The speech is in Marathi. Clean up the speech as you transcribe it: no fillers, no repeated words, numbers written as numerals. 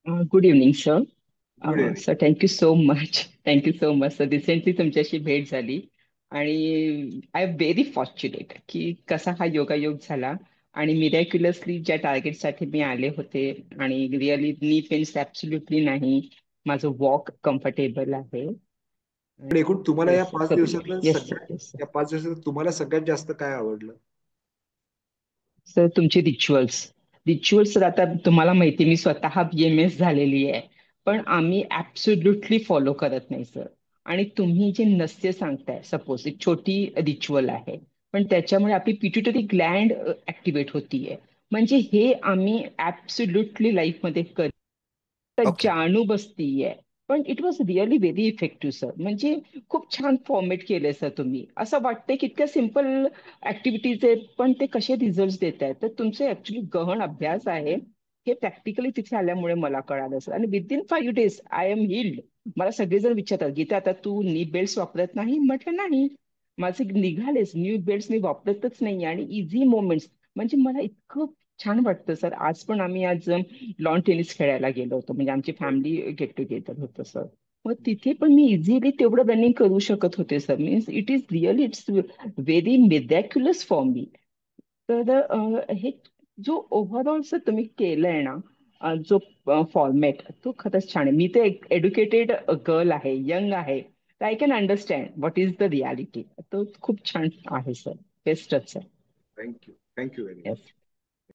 Good evening sir. Good evening. Sir thank you so much. Thank you so much sir. Recently तुमच्याशी भेट झाली आणि आय एम व्हेरी फॉर्च्युनेट की कसा हा योगायोग झाला आणि मिरॅक्युलसली ज्या टार्गेटसाठी मी आले होते आणि रिअली नी पेन्स ॲब्सोल्युटली नाही. माझं वॉक कम्फर्टेबल आहे. पण एकूण तुम्हाला या येस पाच सर. दिवसातलं येस सर. सगळ्यात येस सर. या 5 दिवसात तुम्हाला सगळ्यात जास्त काय आवडलं? सर तुमचे रिच्युअल्स तर आता तुम्हाला माहिती मी स्वतः BMS झालेली आहे. पण आम्ही ऍब्सोल्युटली फॉलो करत नाही सर. आणि तुम्ही जे नस्य सांगताय सपोज एक छोटी रिच्युअल आहे पण त्याच्यामुळे आपली पिट्युटरी ग्लँड ऍक्टिव्हेट होतीये. म्हणजे हे आम्ही ऍब्सोल्युटली लाईफमध्ये तर ओके. जाणू बसतीये. पण it was really very effective sir. म्हणजे खूप छान फॉर्मेट केलंय सर तुम्ही. असं वाटतंय की इतक्या सिम्पल ऍक्टिव्हिटीज आहेत पण ते कसे रिझल्ट देत आहेत. तर तुमचे ऍक्च्युली गहन अभ्यास आहे. हे प्रॅक्टिकली तिथे आल्यामुळे मला कळालं सर. आणि within 5 days I am healed. मला सगळेजण विचारतात गीता आता तू नी बेल्ट वापरत नाही म्हटलं नाही. माझे निघालेच न्यू बेल्ट मी वापरतच नाही आणि इझी मोमेंट्स. म्हणजे मला इतकं छान वाटतं सर. आज लॉन टेनिस खेळायला गेलो होतो म्हणजे आमची फॅमिली गेट टुगेदर होतं सर. मग तिथे पण मी इझिली तेवढं रनिंग करू शकत होते sir. Means it's very miraculous for me. तर हे जो ओव्हरऑल सर तुम्ही केलंय ना जो फॉर्मॅट तो खरंच छान आहे. मी तर एज्युकेटेड गर्ल आहे यंग आहे. I can understand what is the reality. तो खूप छान आहे सर. बेस्टच आहे. Thank you. Thank you very yes. Much.